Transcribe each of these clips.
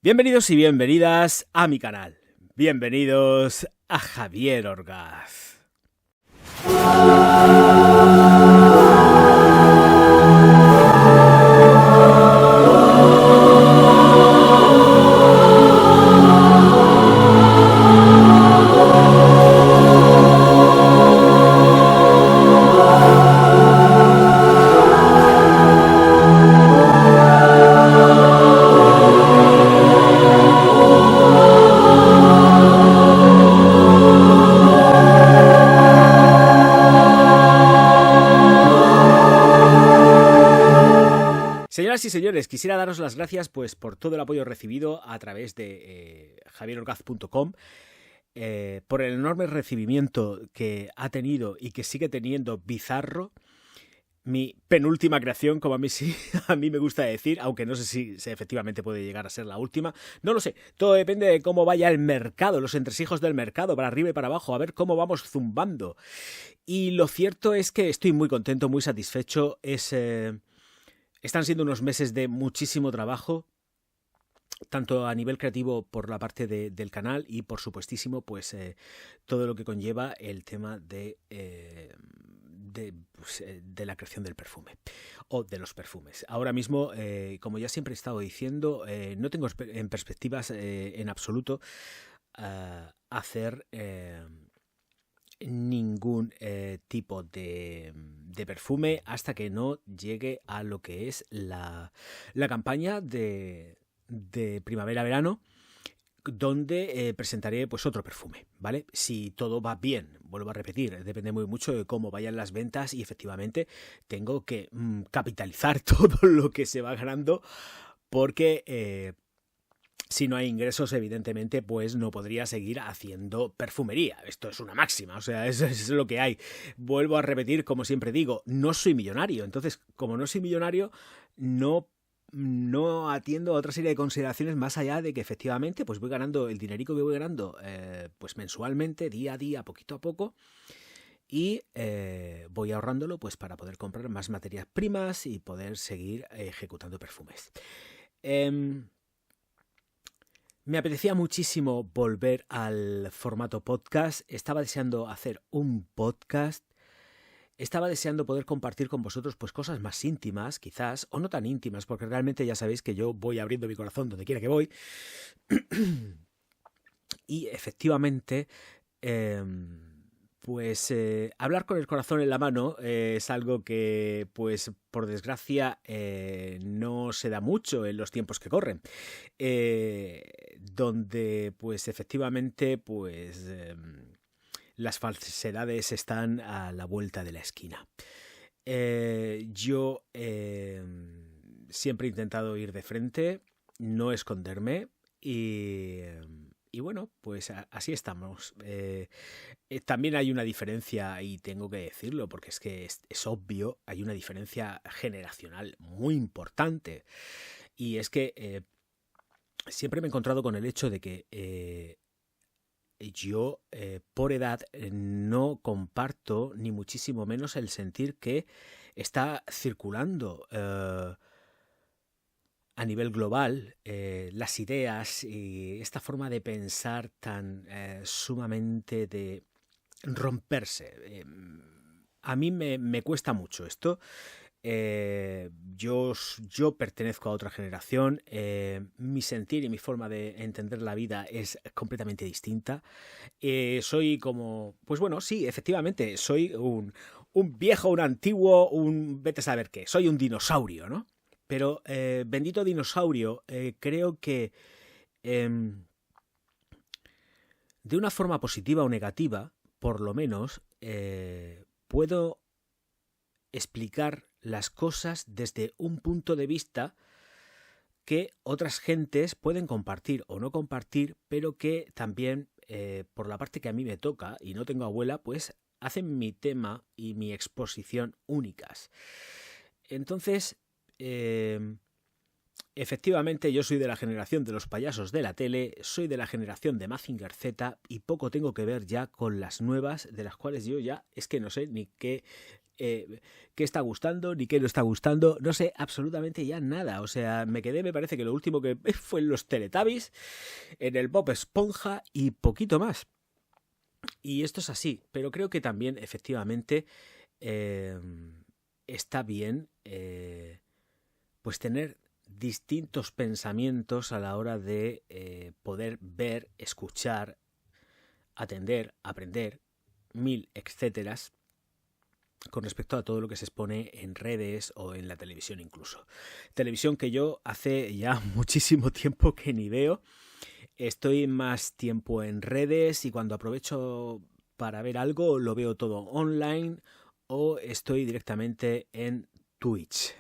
Bienvenidos y bienvenidas a mi canal. Bienvenidos a Javier Orgaz. Señoras y señores, quisiera daros las gracias por todo el apoyo recibido a través de javierorgaz.com, por el enorme recibimiento que ha tenido y que sigue teniendo Bizarro, mi penúltima creación, como a mí me gusta decir, aunque no sé si efectivamente puede llegar a ser la última. No lo sé, todo depende de cómo vaya el mercado, los entresijos del mercado, para arriba y para abajo, a ver cómo vamos zumbando. Y lo cierto es que estoy muy contento, muy satisfecho. Están siendo unos meses de muchísimo trabajo, tanto a nivel creativo por la parte del canal y por supuestísimo pues todo lo que conlleva el tema de la creación del perfume o de los perfumes. Ahora mismo, como ya siempre he estado diciendo, no tengo en perspectivas en absoluto hacer ningún tipo de perfume hasta que no llegue a lo que es la campaña de primavera-verano, donde presentaré pues otro perfume, ¿vale? Si todo va bien, vuelvo a repetir, depende muy mucho de cómo vayan las ventas y efectivamente tengo que capitalizar todo lo que se va ganando porque si no hay ingresos, evidentemente, pues no podría seguir haciendo perfumería. Esto es una máxima, o sea, eso es lo que hay. Vuelvo a repetir, como siempre digo, no soy millonario. Entonces, como no soy millonario, no atiendo a otra serie de consideraciones más allá de que efectivamente pues voy ganando el dinerico que voy ganando pues mensualmente, día a día, poquito a poco. Y voy ahorrándolo pues para poder comprar más materias primas y poder seguir ejecutando perfumes. Me apetecía muchísimo volver al formato podcast. Estaba deseando hacer un podcast. Estaba deseando poder compartir con vosotros pues cosas más íntimas, quizás, o no tan íntimas, porque realmente ya sabéis que yo voy abriendo mi corazón donde quiera que voy. Y efectivamente, hablar con el corazón en la mano es algo que, pues, por desgracia, no se da mucho en los tiempos que corren. Donde, pues, efectivamente, pues, las falsedades están a la vuelta de la esquina. Yo siempre he intentado ir de frente, no esconderme y bueno, pues así estamos. También hay una diferencia, y tengo que decirlo porque es que es obvio, hay una diferencia generacional muy importante. Y es que siempre me he encontrado con el hecho de que yo, por edad, no comparto ni muchísimo menos el sentir que está circulando a nivel global las ideas y esta forma de pensar tan sumamente de romperse. A mí me cuesta mucho esto. Yo pertenezco a otra generación, mi sentir y mi forma de entender la vida es completamente distinta. Soy como, pues bueno, sí, efectivamente, soy un viejo, un antiguo, un vete a saber qué, soy un dinosaurio, ¿no? Pero bendito dinosaurio, creo que de una forma positiva o negativa, por lo menos, puedo explicar las cosas desde un punto de vista que otras gentes pueden compartir o no compartir, pero que también, por la parte que a mí me toca y no tengo abuela, pues hacen mi tema y mi exposición únicas. Entonces, efectivamente, yo soy de la generación de los payasos de la tele, soy de la generación de Mazinger Z y poco tengo que ver ya con las nuevas, de las cuales yo ya es que no sé ni qué qué está gustando ni qué no está gustando, no sé absolutamente ya nada. O sea, me parece que lo último que fue en los Teletubbies, en el Bob Esponja y poquito más. Y esto es así, pero creo que también efectivamente está bien pues tener distintos pensamientos a la hora de poder ver, escuchar, atender, aprender, mil etcéteras con respecto a todo lo que se expone en redes o en la televisión incluso. Televisión que yo hace ya muchísimo tiempo que ni veo. Estoy más tiempo en redes y cuando aprovecho para ver algo lo veo todo online o estoy directamente en Twitch.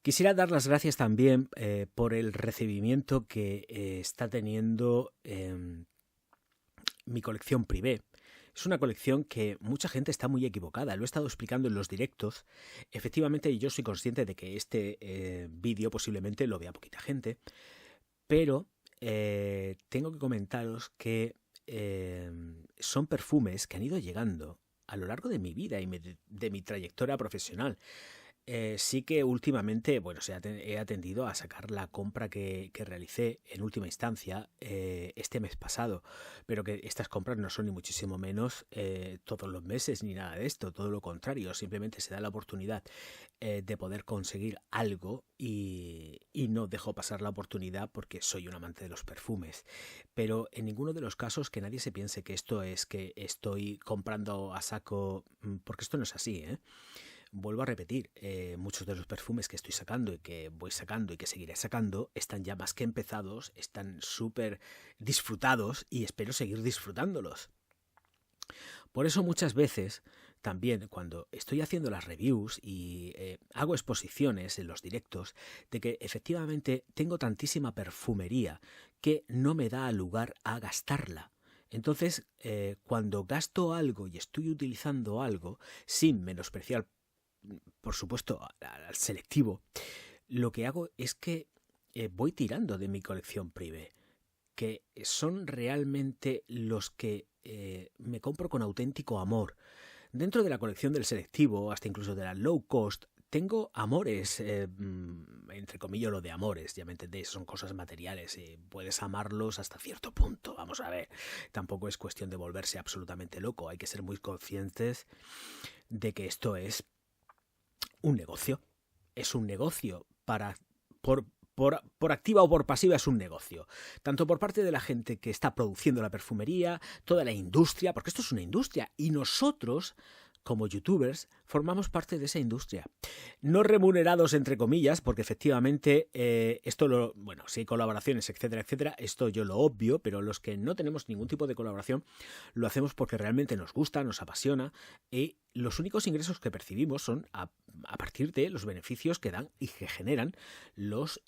Quisiera dar las gracias también por el recibimiento que está teniendo mi colección Privé. Es una colección que mucha gente está muy equivocada. Lo he estado explicando en los directos. Efectivamente, yo soy consciente de que este vídeo posiblemente lo vea poquita gente, pero tengo que comentaros que son perfumes que han ido llegando a lo largo de mi vida y de mi trayectoria profesional. Sí que últimamente, bueno, he atendido a sacar la compra que realicé en última instancia este mes pasado, pero que estas compras no son ni muchísimo menos todos los meses ni nada de esto, todo lo contrario, simplemente se da la oportunidad de poder conseguir algo y no dejo pasar la oportunidad porque soy un amante de los perfumes, pero en ninguno de los casos que nadie se piense que esto es que estoy comprando a saco, porque esto no es así, ¿eh? Vuelvo a repetir, muchos de los perfumes que estoy sacando y que voy sacando y que seguiré sacando están ya más que empezados, están súper disfrutados y espero seguir disfrutándolos. Por eso muchas veces también cuando estoy haciendo las reviews y hago exposiciones en los directos de que efectivamente tengo tantísima perfumería que no me da lugar a gastarla. Entonces, cuando gasto algo y estoy utilizando algo, sin menospreciar, por supuesto, al selectivo, lo que hago es que voy tirando de mi colección privé, que son realmente los que me compro con auténtico amor. Dentro de la colección del selectivo, hasta incluso de la low cost, tengo amores, entre comillas lo de amores, ya me entendéis, son cosas materiales, puedes amarlos hasta cierto punto, vamos a ver, tampoco es cuestión de volverse absolutamente loco, hay que ser muy conscientes de que esto es un negocio por activa o por pasiva es un negocio, tanto por parte de la gente que está produciendo la perfumería, toda la industria, porque esto es una industria y nosotros, como youtubers, formamos parte de esa industria. No remunerados, entre comillas, porque efectivamente si hay colaboraciones, etcétera, etcétera, esto yo lo obvio, pero los que no tenemos ningún tipo de colaboración lo hacemos porque realmente nos gusta, nos apasiona y los únicos ingresos que percibimos son a partir de los beneficios que dan y que generan los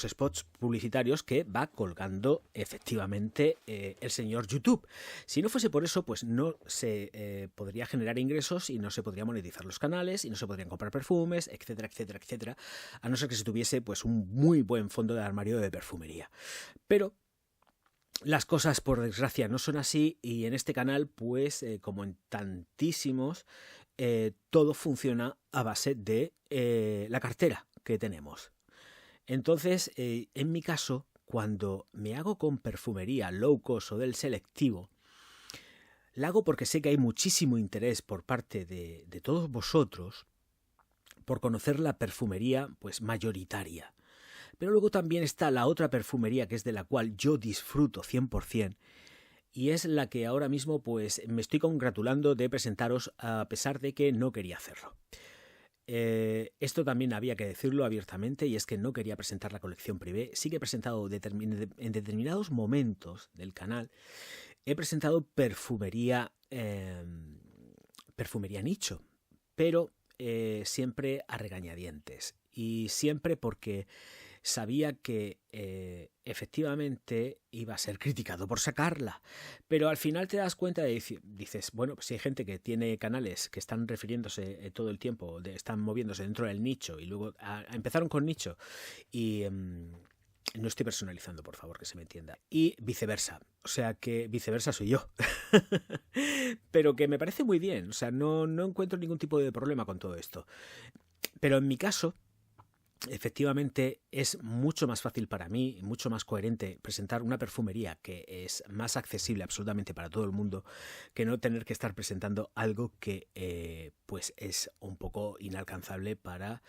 spots publicitarios que va colgando efectivamente el señor YouTube. Si no fuese por eso, pues no se podría generar ingresos y no se podría monetizar los canales y no se podrían comprar perfumes, etcétera, etcétera, etcétera, a no ser que se tuviese pues un muy buen fondo de armario de perfumería. Pero las cosas, por desgracia, no son así y en este canal, pues, como en tantísimos, todo funciona a base de la cartera que tenemos. Entonces, en mi caso, cuando me hago con perfumería low cost o del selectivo, la hago porque sé que hay muchísimo interés por parte de todos vosotros por conocer la perfumería pues mayoritaria. Pero luego también está la otra perfumería que es de la cual yo disfruto 100% y es la que ahora mismo pues me estoy congratulando de presentaros a pesar de que no quería hacerlo. Esto también había que decirlo abiertamente y es que no quería presentar la colección privé. Sí que he presentado en determinados momentos del canal, he presentado perfumería nicho, pero siempre a regañadientes y siempre porque sabía que efectivamente iba a ser criticado por sacarla, pero al final te das cuenta de dices, bueno, pues si hay gente que tiene canales que están refiriéndose todo el tiempo, están moviéndose dentro del nicho y luego empezaron con nicho y no estoy personalizando, por favor, que se me entienda. Y viceversa. O sea, que viceversa soy yo. Pero que me parece muy bien. O sea, no encuentro ningún tipo de problema con todo esto. Pero en mi caso, efectivamente, es mucho más fácil para mí, mucho más coherente presentar una perfumería que es más accesible absolutamente para todo el mundo que no tener que estar presentando algo que pues es un poco inalcanzable para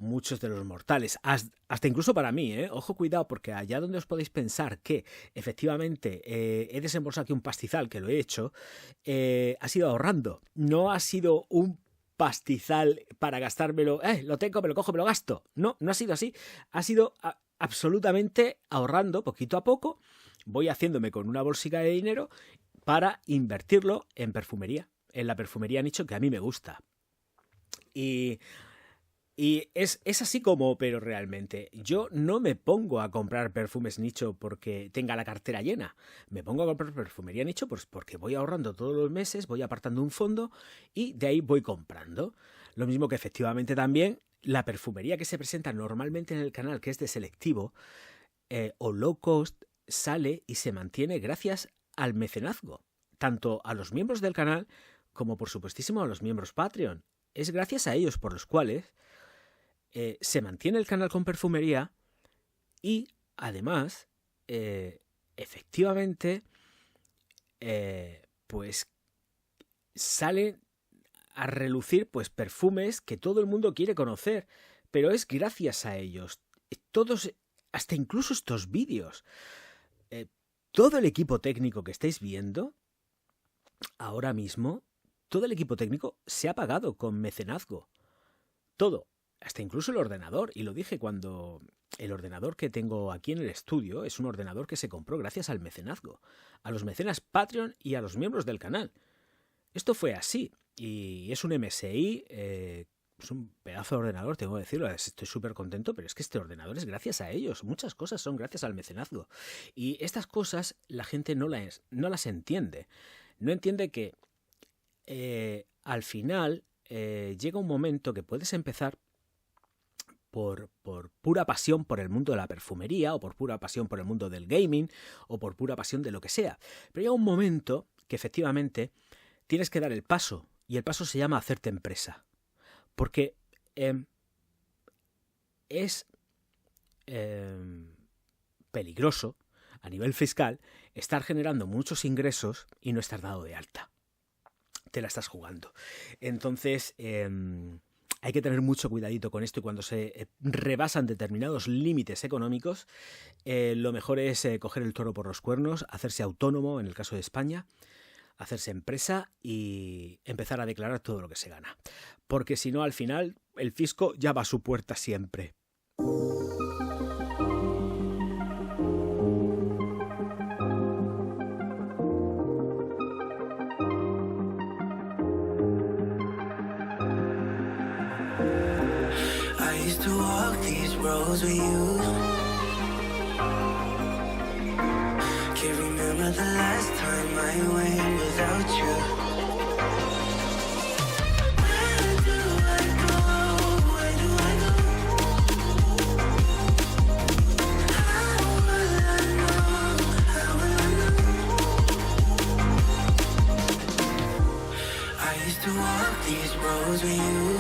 muchos de los mortales, hasta incluso para mí, ojo, cuidado, porque allá donde os podéis pensar que efectivamente he desembolsado aquí un pastizal, que lo he hecho, ha sido ahorrando, no ha sido un pastizal para gastármelo, lo tengo, me lo cojo, me lo gasto, no ha sido así, ha sido absolutamente ahorrando poquito a poco, voy haciéndome con una bolsica de dinero para invertirlo en perfumería, en la perfumería nicho que a mí me gusta. Y es así como opero realmente. Yo no me pongo a comprar perfumes nicho porque tenga la cartera llena. Me pongo a comprar perfumería nicho pues porque voy ahorrando todos los meses, voy apartando un fondo y de ahí voy comprando. Lo mismo que efectivamente también la perfumería que se presenta normalmente en el canal, que es de selectivo o low cost, sale y se mantiene gracias al mecenazgo. Tanto a los miembros del canal como por supuestísimo a los miembros Patreon. Es gracias a ellos por los cuales se mantiene el canal con perfumería y además efectivamente pues salen a relucir pues perfumes que todo el mundo quiere conocer, pero es gracias a ellos. Todos, hasta incluso estos vídeos, todo el equipo técnico que estáis viendo ahora mismo, todo el equipo técnico se ha pagado con mecenazgo. Todo. Hasta incluso el ordenador, y lo dije cuando el ordenador que tengo aquí en el estudio es un ordenador que se compró gracias al mecenazgo, a los mecenas Patreon y a los miembros del canal. Esto fue así. Y es un MSI, es un pedazo de ordenador, tengo que decirlo. Estoy súper contento, pero es que este ordenador es gracias a ellos. Muchas cosas son gracias al mecenazgo. Y estas cosas la gente no las entiende. No entiende que al final llega un momento que puedes empezar por pura pasión por el mundo de la perfumería, o por pura pasión por el mundo del gaming, o por pura pasión de lo que sea. Pero llega un momento que efectivamente tienes que dar el paso, y el paso se llama hacerte empresa. Porque es peligroso a nivel fiscal estar generando muchos ingresos y no estar dado de alta. Te la estás jugando. Entonces hay que tener mucho cuidadito con esto, y cuando se rebasan determinados límites económicos, lo mejor es coger el toro por los cuernos, hacerse autónomo en el caso de España, hacerse empresa y empezar a declarar todo lo que se gana. Porque si no, al final, el fisco ya va a su puerta siempre. I used to walk these roads with you. Can't remember the last time I went without you. Where do I go? Where do I go? How will I know? How will I know? I used to walk these roads with you.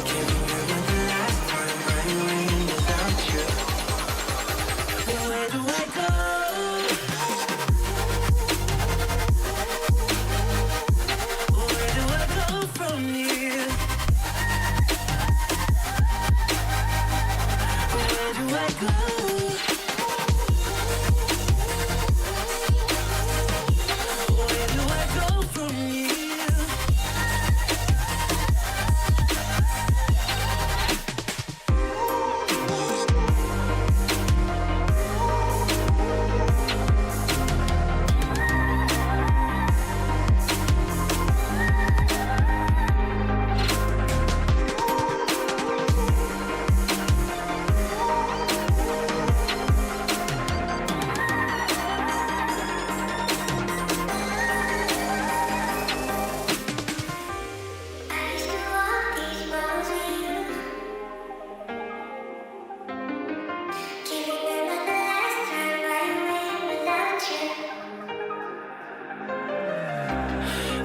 Can't remember the last time I went without you. Where do I go? Where do I go from here? Where do I go? Where do I go from here?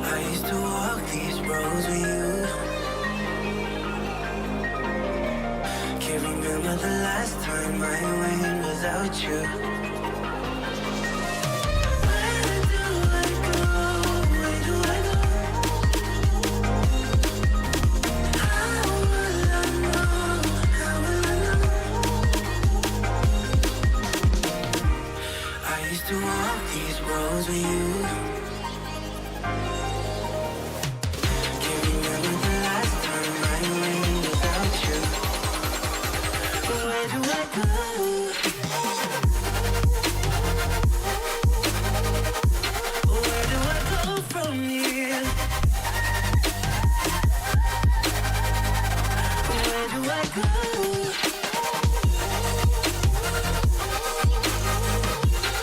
I used to walk these roads with you. Can't remember the last time I went without you. Where do I go? Where do I go? How will I know? How will I know? I used to walk these roads with you. Can't remember the last time I went without you. Where do I go? Where do I go from here? Where do I go? Where do I go from here? Where do I go?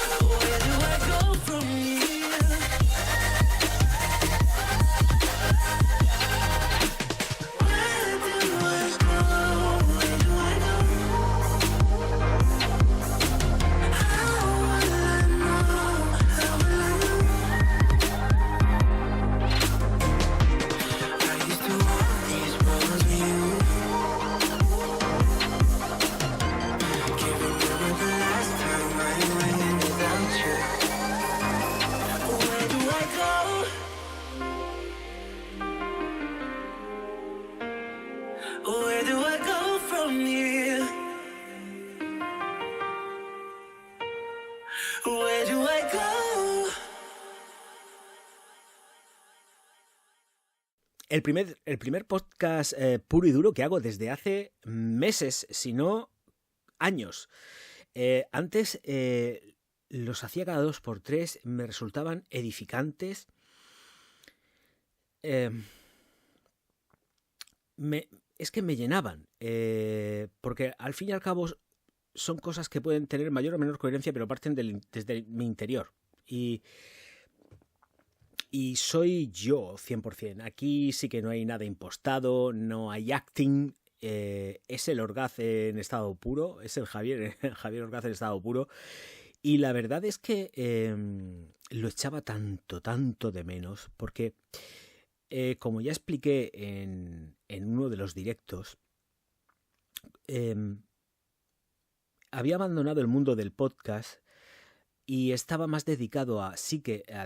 Where do I go? How will I know? How will I know? I used to walk these roads with you. Can't remember the last time I went without you. Where do I go? Where do I go from here? Where do I go? El primer podcast puro y duro que hago desde hace meses, si no años. Antes los hacía cada 2 por 3, me resultaban edificantes. Eh, es que me llenaban, porque al fin y al cabo son cosas que pueden tener mayor o menor coherencia, pero parten desde mi interior. Y soy yo 100%. Aquí sí que no hay nada impostado, no hay acting. Es el Orgaz en estado puro, es el Javier, Javier Orgaz en estado puro. Y la verdad es que lo echaba tanto de menos, porque como ya expliqué en uno de los directos, había abandonado el mundo del podcast y estaba más dedicado a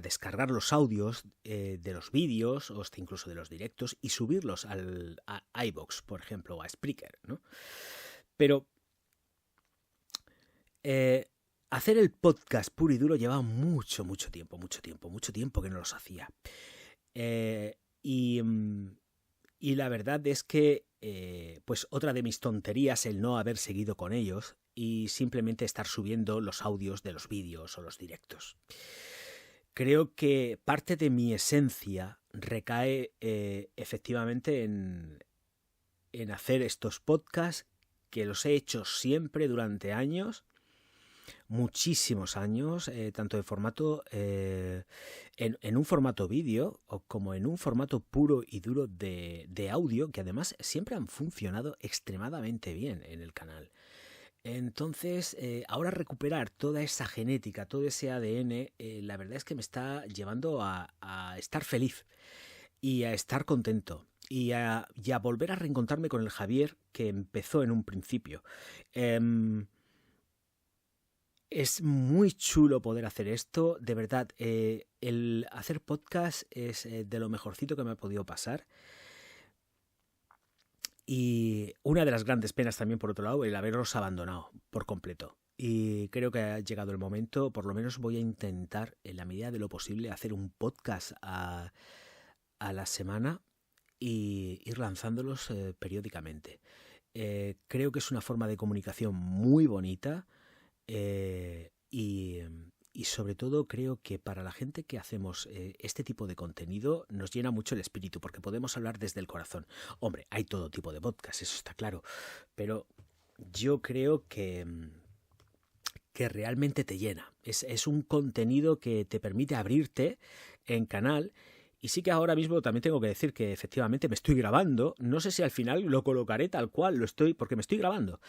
descargar los audios de los vídeos o hasta incluso de los directos y subirlos a iVoox, por ejemplo, o a Spreaker, ¿no? Pero hacer el podcast puro y duro llevaba mucho tiempo que no los hacía. Y la verdad es que pues otra de mis tonterías el no haber seguido con ellos y simplemente estar subiendo los audios de los vídeos o los directos. Creo que parte de mi esencia recae efectivamente en hacer estos podcasts, que los he hecho siempre durante años, muchísimos años, tanto de formato en un formato vídeo como en un formato puro y duro de audio, que además siempre han funcionado extremadamente bien en el canal. Entonces, ahora recuperar toda esa genética, todo ese ADN, la verdad es que me está llevando a estar feliz y a estar contento y a volver a reencontrarme con el Javier que empezó en un principio. Es muy chulo poder hacer esto, de verdad. El hacer podcast es de lo mejorcito que me ha podido pasar. Y una de las grandes penas también, por otro lado, el haberlos abandonado por completo. Y creo que ha llegado el momento, por lo menos voy a intentar, en la medida de lo posible, hacer un podcast a la semana y ir lanzándolos periódicamente. Creo que es una forma de comunicación muy bonita. Y sobre todo creo que para la gente que hacemos este tipo de contenido nos llena mucho el espíritu, porque podemos hablar desde el corazón. Hombre, hay todo tipo de podcast, eso está claro, pero yo creo que realmente te llena. Es un contenido que te permite abrirte en canal. Y sí que ahora mismo también tengo que decir que efectivamente me estoy grabando. No sé si al final lo colocaré tal cual lo estoy, porque me estoy grabando.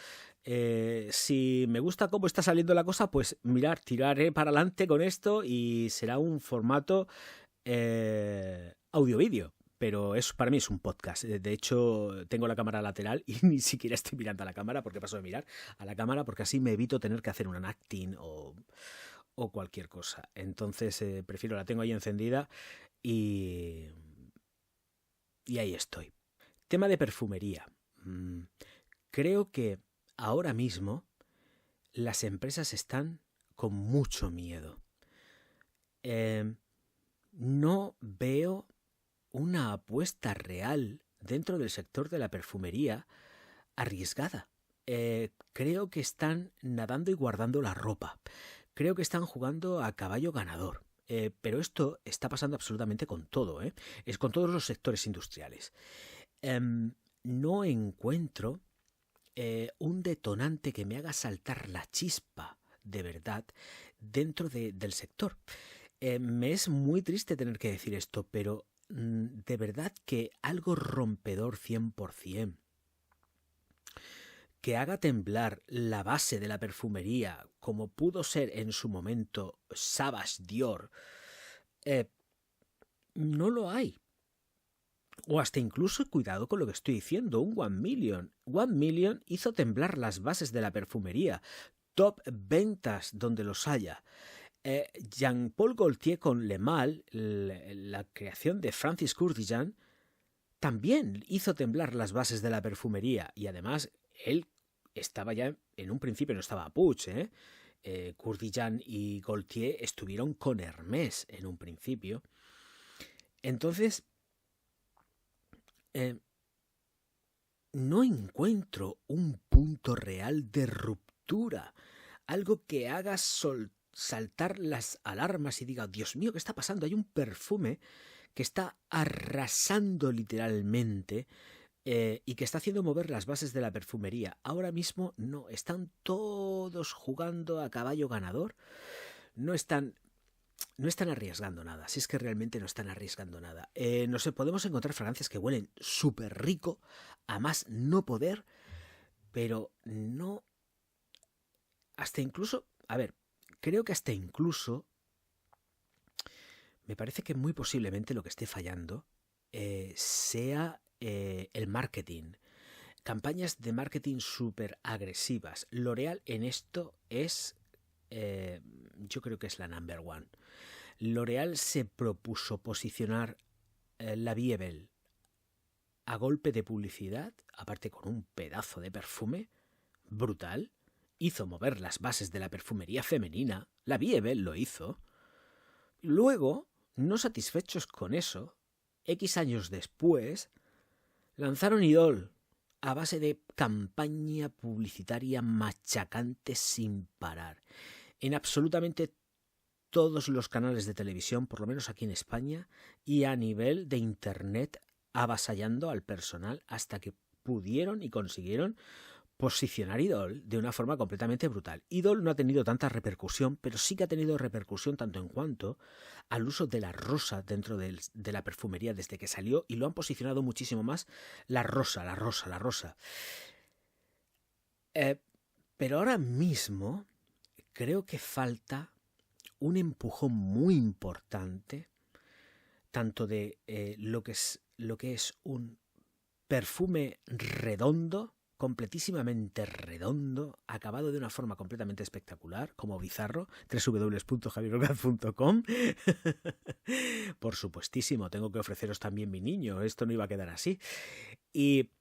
Si me gusta cómo está saliendo la cosa, pues mirar, tiraré para adelante con esto y será un formato audio-vídeo. Pero para mí es un podcast. De hecho, tengo la cámara lateral y ni siquiera estoy mirando a la cámara, porque paso de mirar a la cámara, porque así me evito tener que hacer un acting o cualquier cosa. Entonces prefiero, la tengo ahí encendida y ahí estoy. Tema de perfumería. Creo que ahora mismo las empresas están con mucho miedo. No veo una apuesta real dentro del sector de la perfumería arriesgada. Creo que están nadando y guardando la ropa. Creo que están jugando a caballo ganador. Pero esto está pasando absolutamente con todo, es con todos los sectores industriales. No encuentro un detonante que me haga saltar la chispa de verdad dentro del sector. Me es muy triste tener que decir esto, pero de verdad que algo rompedor 100%, que haga temblar la base de la perfumería, como pudo ser en su momento Savage Dior, no lo hay. O hasta incluso, cuidado con lo que estoy diciendo, un 1 Million. 1 Million hizo temblar las bases de la perfumería. Top ventas donde los haya. Jean-Paul Gaultier con Le Mal, la creación de Francis Kurkdjian, también hizo temblar las bases de la perfumería. Y además, él estaba ya, en un principio no estaba a Puig, Kurkdjian y Gaultier estuvieron con Hermès en un principio. Entonces, no encuentro un punto real de ruptura, algo que haga saltar las alarmas y diga, Dios mío, ¿qué está pasando? Hay un perfume que está arrasando literalmente y que está haciendo mover las bases de la perfumería. Ahora mismo no, están todos jugando a caballo ganador, no están arriesgando nada, si es que realmente no están arriesgando nada. No sé, podemos encontrar fragancias que huelen súper rico, a más no poder, pero no... Hasta incluso, a ver, creo que hasta incluso me parece que muy posiblemente lo que esté fallando sea el marketing. Campañas de marketing súper agresivas. L'Oréal en esto es, yo creo que es la number one. L'Oréal se propuso posicionar la Vie Belle a golpe de publicidad, aparte con un pedazo de perfume brutal. Hizo mover las bases de la perfumería femenina. La Vie Belle lo hizo. Luego, no satisfechos con eso, X años después, lanzaron Idol a base de campaña publicitaria machacante sin parar. En absolutamente todos los canales de televisión, por lo menos aquí en España, y a nivel de internet, avasallando al personal hasta que pudieron y consiguieron posicionar Idol de una forma completamente brutal. Idol no ha tenido tanta repercusión, pero sí que ha tenido repercusión tanto en cuanto al uso de la rosa dentro de la perfumería desde que salió, y lo han posicionado muchísimo más la rosa. Pero ahora mismo creo que falta un empujón muy importante, tanto de lo que es un perfume redondo, completísimamente redondo, acabado de una forma completamente espectacular, como Bizarro, www.javierlopez.com. Por supuestísimo, tengo que ofreceros también mi niño, esto no iba a quedar así. Y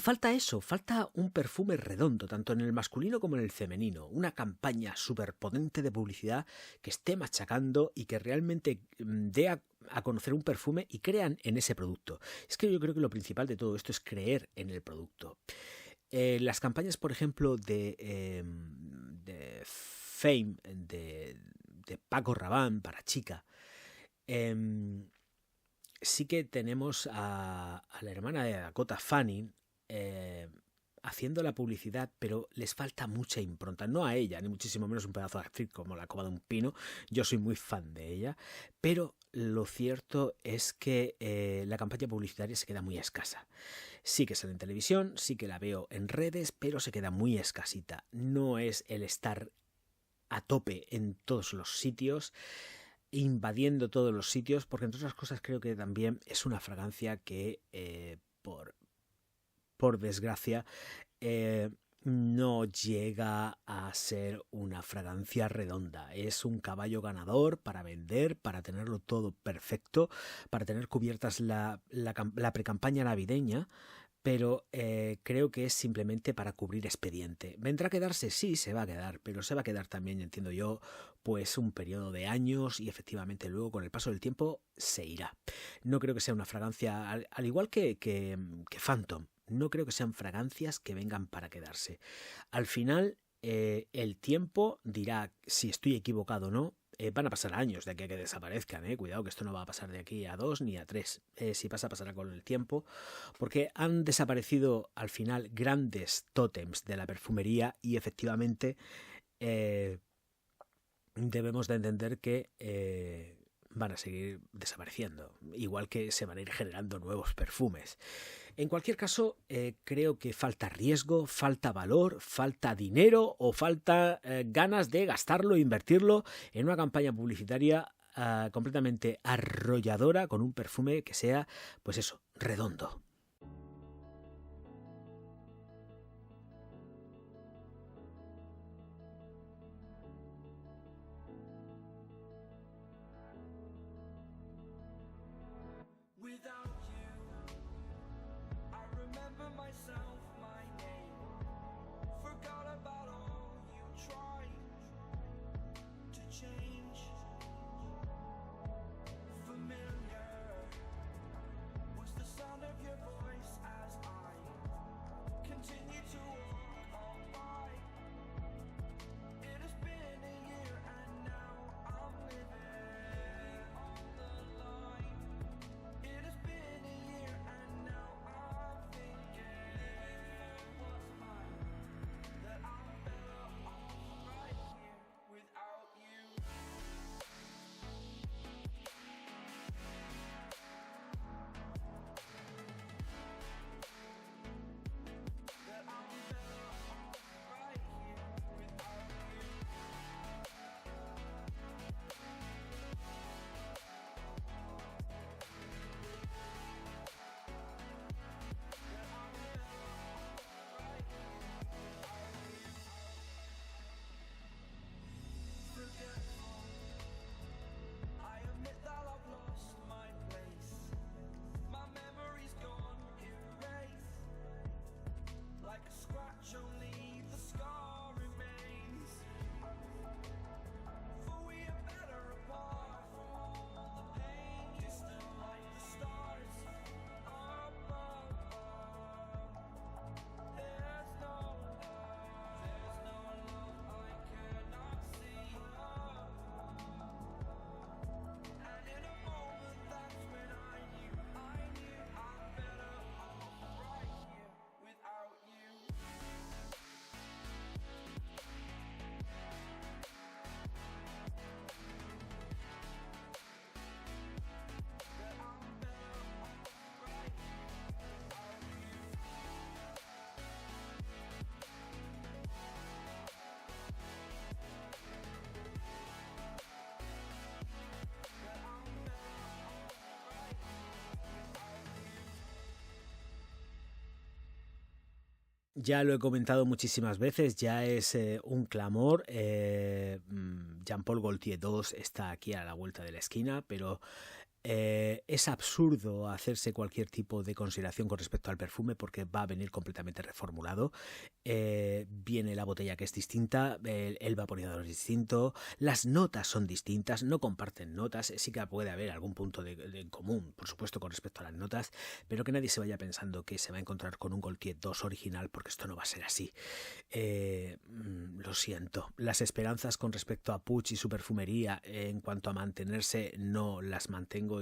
falta eso, falta un perfume redondo, tanto en el masculino como en el femenino, una campaña súper potente de publicidad que esté machacando y que realmente dé a conocer un perfume y crean en ese producto. Es que yo creo que lo principal de todo esto es creer en el producto. Las campañas, por ejemplo, de Fame, de Paco Rabanne para chica, sí que tenemos a la hermana de Dakota Fanning haciendo la publicidad, pero les falta mucha impronta, no a ella, ni muchísimo menos un pedazo de actriz como la coba de un pino. Yo soy muy fan de ella, pero lo cierto es que la campaña publicitaria se queda muy escasa. Sí que sale en televisión, sí que la veo en redes, pero se queda muy escasita. No es el estar a tope en todos los sitios, invadiendo todos los sitios, porque entre otras cosas creo que también es una fragancia que por desgracia no llega a ser una fragancia redonda. Es un caballo ganador para vender, para tenerlo todo perfecto, para tener cubiertas la precampaña navideña, pero creo que es simplemente para cubrir expediente. ¿Vendrá a quedarse? Sí, se va a quedar, pero se va a quedar también, entiendo yo, pues un periodo de años, y efectivamente luego con el paso del tiempo se irá. No creo que sea una fragancia, al igual que Phantom, no creo que sean fragancias que vengan para quedarse. Al final, el tiempo dirá si estoy equivocado o no. Van a pasar años de aquí a que desaparezcan, cuidado que esto no va a pasar de aquí a 2 ni a 3. Si pasa, pasará con el tiempo, porque han desaparecido al final grandes tótems de la perfumería, y efectivamente debemos de entender que van a seguir desapareciendo, igual que se van a ir generando nuevos perfumes. En cualquier caso, creo que falta riesgo, falta valor, falta dinero o falta ganas de gastarlo e invertirlo en una campaña publicitaria completamente arrolladora con un perfume que sea, pues eso, redondo. Without you, I remember myself, my name. Forgot about all you tried to change. Familiar was the sound of your Ya lo he comentado muchísimas veces, ya es un clamor. Jean Paul Gaultier 2 está aquí a la vuelta de la esquina, pero es absurdo hacerse cualquier tipo de consideración con respecto al perfume porque va a venir completamente reformulado. Viene la botella que es distinta, el vaporizador es distinto, las notas son distintas, no comparten notas, sí que puede haber algún punto en común, por supuesto, con respecto a las notas, pero que nadie se vaya pensando que se va a encontrar con un Gaultier 2 original, porque esto no va a ser así. Lo siento, las esperanzas con respecto a Puig y su perfumería en cuanto a mantenerse no las mantengo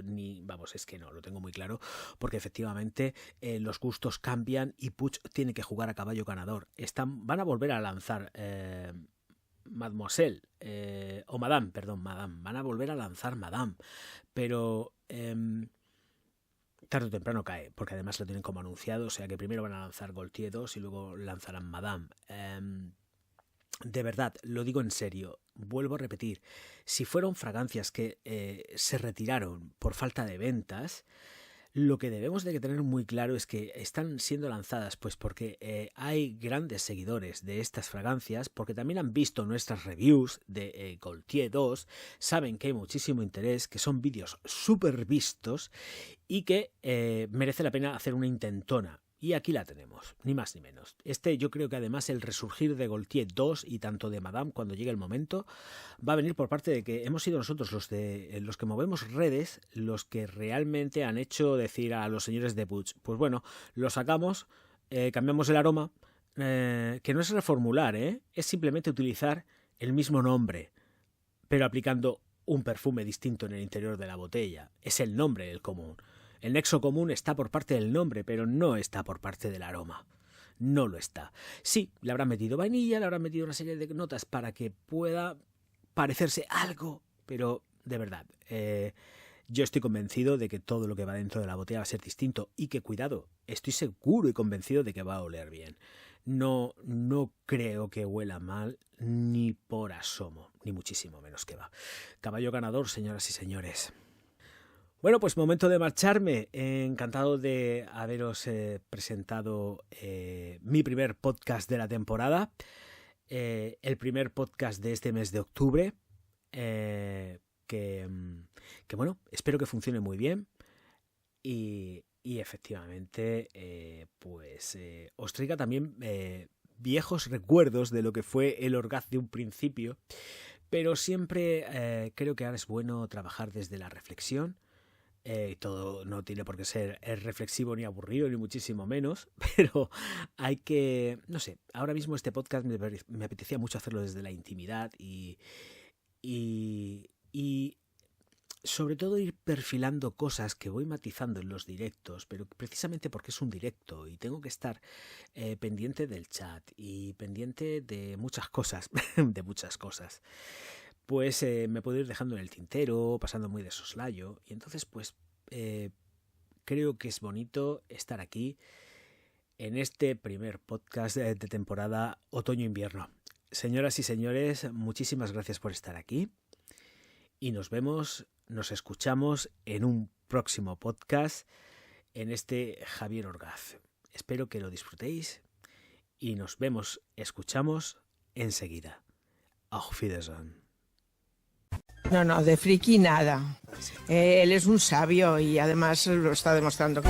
es que no, lo tengo muy claro, porque efectivamente los gustos cambian y Puig tiene que jugar a caballo ganador. Van a volver a lanzar Mademoiselle, o Madame, van a volver a lanzar Madame, pero tarde o temprano cae, porque además lo tienen como anunciado, o sea que primero van a lanzar Gaultier 2 y luego lanzarán Madame. De verdad, lo digo en serio, vuelvo a repetir, si fueron fragancias que se retiraron por falta de ventas, lo que debemos de tener muy claro es que están siendo lanzadas pues porque hay grandes seguidores de estas fragancias, porque también han visto nuestras reviews de Gaultier 2, saben que hay muchísimo interés, que son vídeos súper vistos y que merece la pena hacer una intentona. Y aquí la tenemos, ni más ni menos. Yo creo que además el resurgir de Gaultier 2 y tanto de Madame cuando llegue el momento va a venir por parte de que hemos sido nosotros los que movemos redes, los que realmente han hecho decir a los señores de Puig, pues bueno, lo sacamos, cambiamos el aroma, que no es reformular, es simplemente utilizar el mismo nombre, pero aplicando un perfume distinto en el interior de la botella. Es el nombre el común. El nexo común está por parte del nombre, pero no está por parte del aroma. No lo está. Sí, le habrán metido vainilla, le habrán metido una serie de notas para que pueda parecerse algo, pero de verdad, yo estoy convencido de que todo lo que va dentro de la botella va a ser distinto y que, cuidado, estoy seguro y convencido de que va a oler bien. No creo que huela mal ni por asomo, ni muchísimo menos que va. Caballo ganador, señoras y señores. Bueno, pues momento de marcharme. Encantado de haberos presentado mi primer podcast de la temporada, el primer podcast de este mes de octubre, que bueno, espero que funcione muy bien y efectivamente os traiga también viejos recuerdos de lo que fue el Orgaz de un principio, pero siempre creo que ahora es bueno trabajar desde la reflexión. Todo no tiene por qué ser reflexivo ni aburrido, ni muchísimo menos, pero hay que, no sé, ahora mismo este podcast me apetecía mucho hacerlo desde la intimidad y sobre todo ir perfilando cosas que voy matizando en los directos, pero precisamente porque es un directo y tengo que estar pendiente del chat y pendiente de muchas cosas, pues me puedo ir dejando en el tintero, pasando muy de soslayo, y entonces pues creo que es bonito estar aquí en este primer podcast de temporada otoño-invierno. Señoras y señores, muchísimas gracias por estar aquí y nos escuchamos en un próximo podcast en este Javier Orgaz. Espero que lo disfrutéis y nos escuchamos enseguida. Auf Wiedersehen. No, de friki nada. Él es un sabio y además lo está demostrando.